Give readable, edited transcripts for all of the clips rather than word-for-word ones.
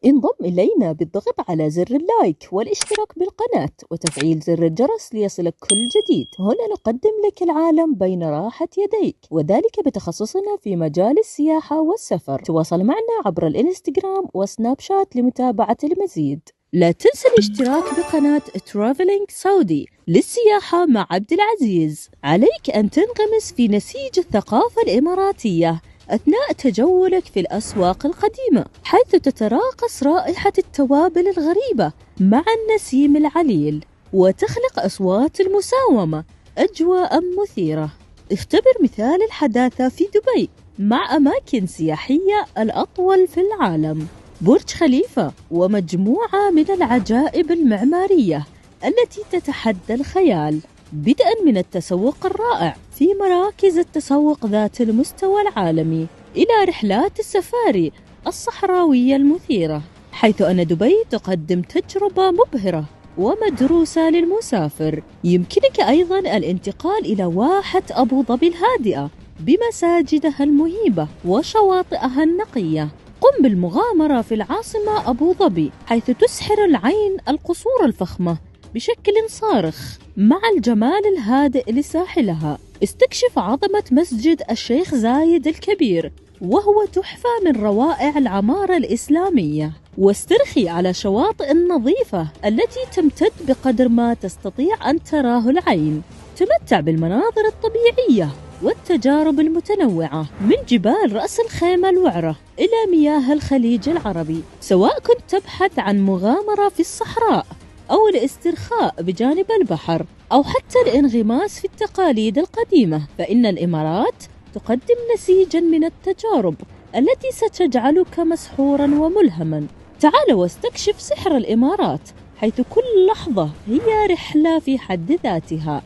انضم إلينا بالضغط على زر اللايك والاشتراك بالقناة وتفعيل زر الجرس ليصلك كل جديد. هنا نقدم لك العالم بين راحة يديك، وذلك بتخصصنا في مجال السياحة والسفر. تواصل معنا عبر الانستغرام وسناب شات لمتابعة المزيد. لا تنسى الاشتراك بقناة ترافلينج سعودي للسياحة مع عبد العزيز. عليك أن تنغمس في نسيج الثقافة الإماراتية أثناء تجولك في الأسواق القديمة، حيث تتراقص رائحة التوابل الغريبة مع النسيم العليل، وتخلق أصوات المساومة أجواء مثيرة. اختبر مثال الحداثة في دبي مع أماكن سياحية الأطول في العالم، برج خليفة ومجموعة من العجائب المعمارية التي تتحدى الخيال، بدءا من التسوق الرائع في مراكز التسوق ذات المستوى العالمي إلى رحلات السفاري الصحراوية المثيرة، حيث أن دبي تقدم تجربة مبهرة ومدروسة للمسافر. يمكنك أيضا الانتقال إلى واحة أبو ظبي الهادئة بمساجدها المهيبة وشواطئها النقية. قم بالمغامرة في العاصمة أبو ظبي، حيث تسحر العين القصور الفخمة بشكل صارخ مع الجمال الهادئ لساحلها. استكشف عظمة مسجد الشيخ زايد الكبير، وهو تحفة من روائع العمارة الإسلامية، واسترخي على شواطئ النظيفة التي تمتد بقدر ما تستطيع أن تراه العين. تمتع بالمناظر الطبيعية والتجارب المتنوعة، من جبال رأس الخيمة الوعرة إلى مياه الخليج العربي. سواء كنت تبحث عن مغامرة في الصحراء أو الاسترخاء بجانب البحر أو حتى الانغماس في التقاليد القديمة، فإن الإمارات تقدم نسيجا من التجارب التي ستجعلك مسحورا وملهما. تعال واستكشف سحر الإمارات، حيث كل لحظة هي رحلة في حد ذاتها،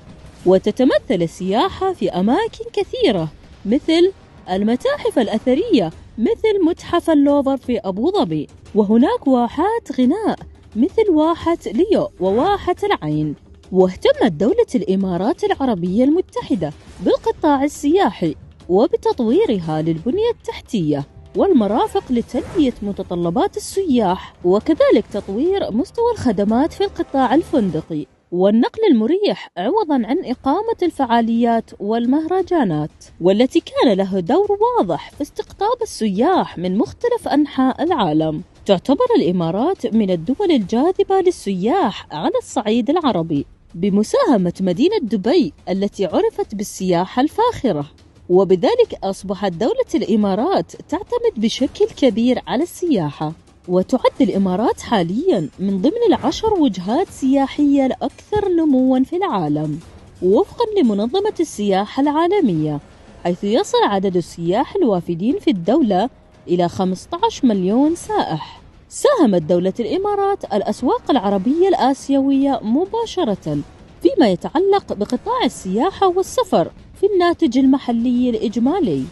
وتتمثل السياحة في أماكن كثيرة مثل المتاحف الأثرية مثل متحف اللوفر في أبو ظبي، وهناك واحات غناء مثل واحة ليو وواحة العين. واهتمت دولة الإمارات العربية المتحدة بالقطاع السياحي وبتطويرها للبنية التحتية والمرافق لتلبية متطلبات السياح، وكذلك تطوير مستوى الخدمات في القطاع الفندقي والنقل المريح، عوضا عن إقامة الفعاليات والمهرجانات، والتي كان له دور واضح في استقطاب السياح من مختلف أنحاء العالم. تعتبر الإمارات من الدول الجاذبة للسياح على الصعيد العربي، بمساهمة مدينة دبي التي عرفت بالسياحة الفاخرة، وبذلك أصبحت دولة الإمارات تعتمد بشكل كبير على السياحة. وتعد الإمارات حاليا من ضمن 10 وجهات سياحية الأكثر نموا في العالم وفقا لمنظمة السياحة العالمية، حيث يصل عدد السياح الوافدين في الدولة إلى 15 مليون سائح. ساهمت دولة الإمارات الأسواق العربية الآسيوية مباشرة فيما يتعلق بقطاع السياحة والسفر في الناتج المحلي الإجمالي،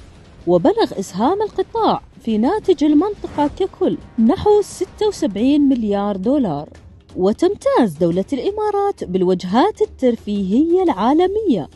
وبلغ إسهام القطاع في ناتج المنطقة ككل نحو 76 مليار دولار. وتمتاز دولة الإمارات بالوجهات الترفيهية العالمية،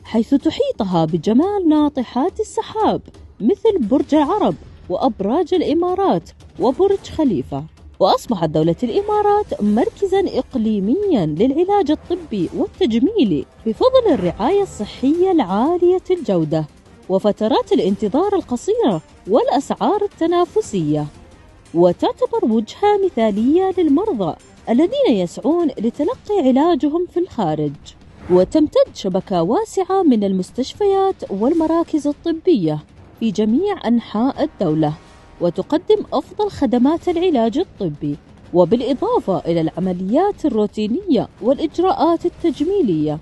حيث تحيطها بجمال ناطحات السحاب مثل برج العرب وأبراج الإمارات وبرج خليفة. وأصبحت دولة الإمارات مركزا إقليميا للعلاج الطبي والتجميلي بفضل الرعاية الصحية العالية الجودة وفترات الانتظار القصيرة والأسعار التنافسية، وتعتبر وجهة مثالية للمرضى الذين يسعون لتلقي علاجهم في الخارج. وتمتد شبكة واسعة من المستشفيات والمراكز الطبية في جميع أنحاء الدولة، وتقدم أفضل خدمات العلاج الطبي، وبالإضافة إلى العمليات الروتينية والإجراءات التجميلية.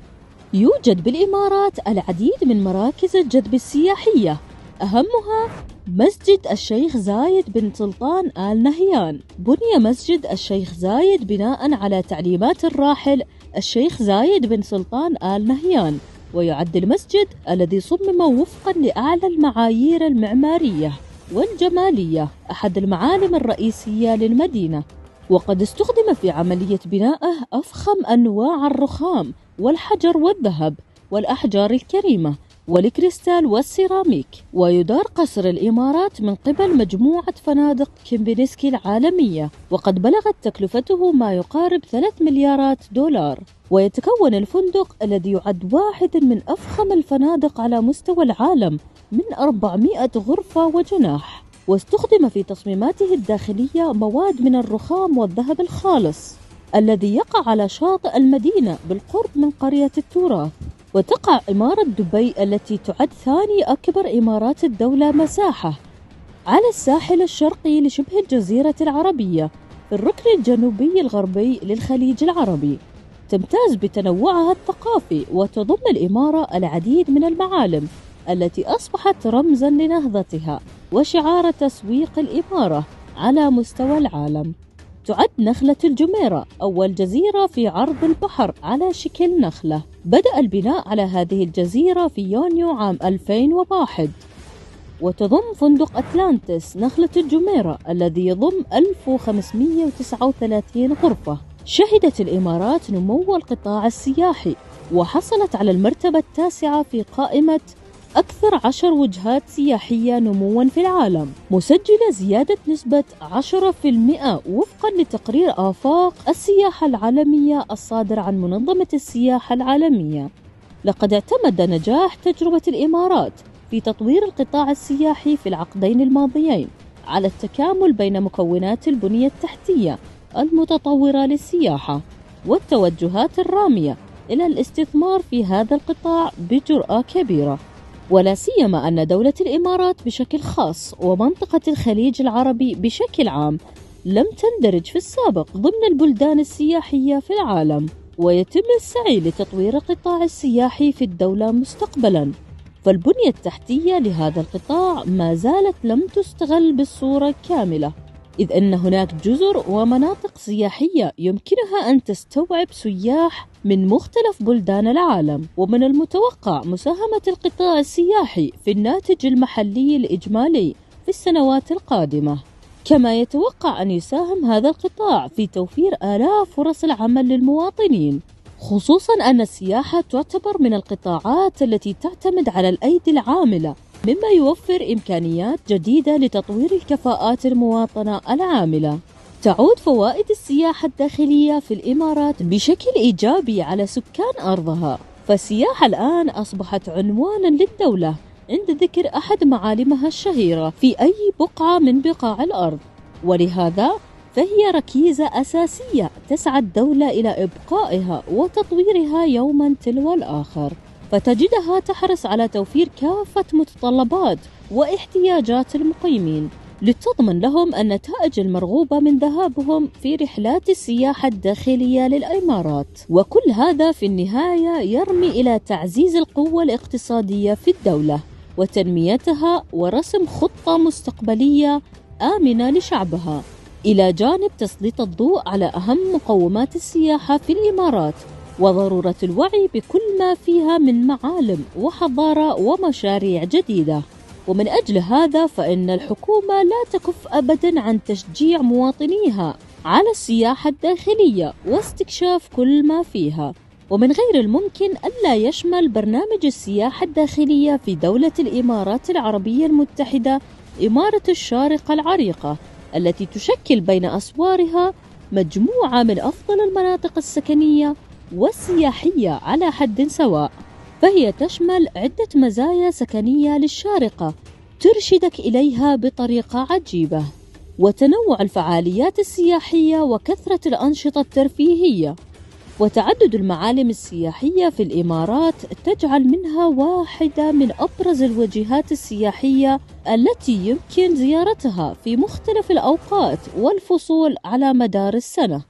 يوجد بالإمارات العديد من مراكز الجذب السياحية، أهمها مسجد الشيخ زايد بن سلطان آل نهيان. بني مسجد الشيخ زايد بناء على تعليمات الراحل الشيخ زايد بن سلطان آل نهيان، ويعد المسجد الذي صمم وفقا لأعلى المعايير المعمارية والجمالية أحد المعالم الرئيسية للمدينة، وقد استخدم في عملية بنائه أفخم أنواع الرخام والحجر والذهب والأحجار الكريمة والكريستال والسيراميك. ويدار قصر الإمارات من قبل مجموعة فنادق كيمبينسكي العالمية، وقد بلغت تكلفته ما يقارب 3 مليارات دولار. ويتكون الفندق الذي يعد واحد من أفخم الفنادق على مستوى العالم من 400 غرفة وجناح. واستخدم في تصميماته الداخلية مواد من الرخام والذهب الخالص الذي يقع على شاطئ المدينة بالقرب من قرية التراث. وتقع إمارة دبي التي تعد ثاني أكبر إمارات الدولة مساحة على الساحل الشرقي لشبه الجزيرة العربية في الركن الجنوبي الغربي للخليج العربي. تمتاز بتنوعها الثقافي، وتضم الإمارة العديد من المعالم التي أصبحت رمزا لنهضتها وشعار تسويق الإمارة على مستوى العالم. تعد نخلة الجميرة أول جزيرة في عرض البحر على شكل نخلة. بدأ البناء على هذه الجزيرة في يونيو عام 2001. وتضم فندق أتلانتس نخلة الجميرة الذي يضم 1539 غرفة. شهدت الإمارات نمو القطاع السياحي، وحصلت على المرتبة التاسعة في قائمة أكثر 10 وجهات سياحية نمواً في العالم، مسجلة زيادة نسبة 10% وفقاً لتقرير آفاق السياحة العالمية الصادر عن منظمة السياحة العالمية. لقد اعتمد نجاح تجربة الإمارات في تطوير القطاع السياحي في العقدين الماضيين على التكامل بين مكونات البنية التحتية المتطورة للسياحة والتوجهات الرامية إلى الاستثمار في هذا القطاع بجرأة كبيرة. ولا سيما أن دولة الإمارات بشكل خاص ومنطقة الخليج العربي بشكل عام لم تندرج في السابق ضمن البلدان السياحية في العالم، ويتم السعي لتطوير القطاع السياحي في الدولة مستقبلا. فالبنية التحتية لهذا القطاع ما زالت لم تستغل بالصورة الكاملة، إذ أن هناك جزر ومناطق سياحية يمكنها أن تستوعب سياح من مختلف بلدان العالم. ومن المتوقع مساهمة القطاع السياحي في الناتج المحلي الإجمالي في السنوات القادمة، كما يتوقع أن يساهم هذا القطاع في توفير آلاف فرص العمل للمواطنين، خصوصا أن السياحة تعتبر من القطاعات التي تعتمد على الأيدي العاملة، مما يوفر إمكانيات جديدة لتطوير الكفاءات المواطنة العاملة. تعود فوائد السياحة الداخلية في الإمارات بشكل إيجابي على سكان أرضها، فالسياحة الآن أصبحت عنوانا للدولة عند ذكر أحد معالمها الشهيرة في أي بقعة من بقاع الأرض، ولهذا فهي ركيزة أساسية تسعى الدولة إلى إبقائها وتطويرها يوما تلو الآخر، فتجدها تحرص على توفير كافة متطلبات واحتياجات المقيمين لتضمن لهم النتائج المرغوبة من ذهابهم في رحلات السياحة الداخلية للإمارات. وكل هذا في النهاية يرمي إلى تعزيز القوة الاقتصادية في الدولة وتنميتها ورسم خطة مستقبلية آمنة لشعبها، إلى جانب تسليط الضوء على أهم مقومات السياحة في الإمارات وضرورة الوعي بكل ما فيها من معالم وحضارة ومشاريع جديدة. ومن أجل هذا فإن الحكومة لا تكف أبدا عن تشجيع مواطنيها على السياحة الداخلية واستكشاف كل ما فيها. ومن غير الممكن ألا يشمل برنامج السياحة الداخلية في دولة الإمارات العربية المتحدة إمارة الشارقة العريقة، التي تشكل بين أسوارها مجموعة من أفضل المناطق السكنية والسياحية على حد سواء. فهي تشمل عدة مزايا سكنية للشارقة ترشدك إليها بطريقة عجيبة، وتنوع الفعاليات السياحية وكثرة الأنشطة الترفيهية، وتعدد المعالم السياحية في الإمارات تجعل منها واحدة من أبرز الوجهات السياحية التي يمكن زيارتها في مختلف الأوقات والفصول على مدار السنة.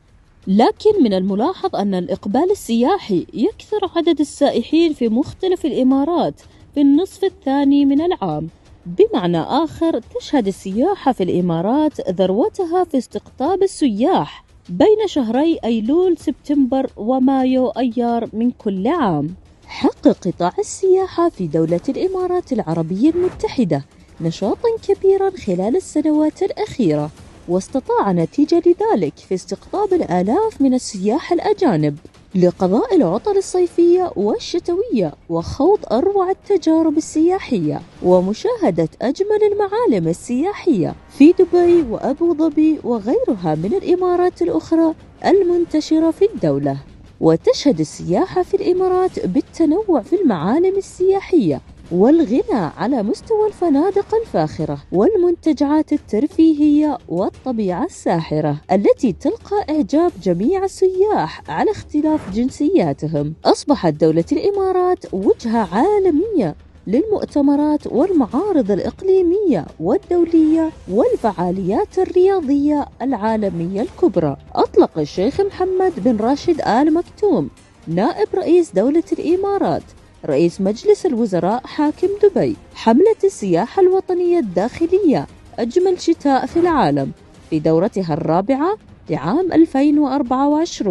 لكن من الملاحظ أن الإقبال السياحي يكثر عدد السائحين في مختلف الإمارات في النصف الثاني من العام، بمعنى آخر تشهد السياحة في الإمارات ذروتها في استقطاب السياح بين شهري أيلول سبتمبر ومايو أيار من كل عام. حقق قطاع السياحة في دولة الإمارات العربية المتحدة نشاطا كبيرا خلال السنوات الأخيرة، واستطاع نتيجة لذلك في استقطاب الآلاف من السياح الأجانب لقضاء العطل الصيفية والشتوية وخوض أروع التجارب السياحية ومشاهدة أجمل المعالم السياحية في دبي وأبو ظبي وغيرها من الإمارات الأخرى المنتشرة في الدولة. وتشهد السياحة في الإمارات بالتنوع في المعالم السياحية والغنى على مستوى الفنادق الفاخرة والمنتجعات الترفيهية والطبيعة الساحرة التي تلقى إعجاب جميع السياح على اختلاف جنسياتهم. أصبحت دولة الإمارات وجهة عالمية للمؤتمرات والمعارض الإقليمية والدولية والفعاليات الرياضية العالمية الكبرى. أطلق الشيخ محمد بن راشد آل مكتوم نائب رئيس دولة الإمارات رئيس مجلس الوزراء حاكم دبي حملة السياحة الوطنية الداخلية أجمل شتاء في العالم في دورتها الرابعة لعام 2024،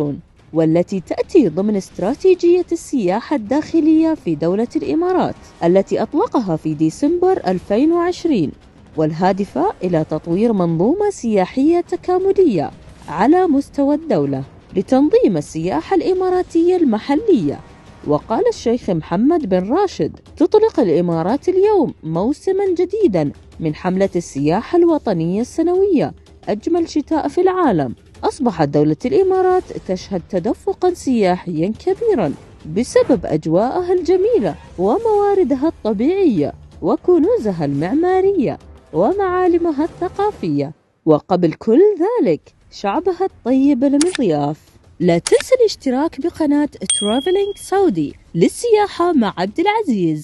والتي تأتي ضمن استراتيجية السياحة الداخلية في دولة الإمارات التي أطلقها في ديسمبر 2020، والهادفة إلى تطوير منظومة سياحية تكاملية على مستوى الدولة لتنظيم السياحة الإماراتية المحلية. وقال الشيخ محمد بن راشد: تطلق الإمارات اليوم موسما جديدا من حملة السياحة الوطنية السنوية أجمل شتاء في العالم. أصبحت دولة الإمارات تشهد تدفقا سياحيا كبيرا بسبب أجواءها الجميلة ومواردها الطبيعية وكنوزها المعمارية ومعالمها الثقافية، وقبل كل ذلك شعبها الطيب المضياف. لا تنسى الاشتراك بقناة ترافلينج سعودي للسياحة مع عبد العزيز.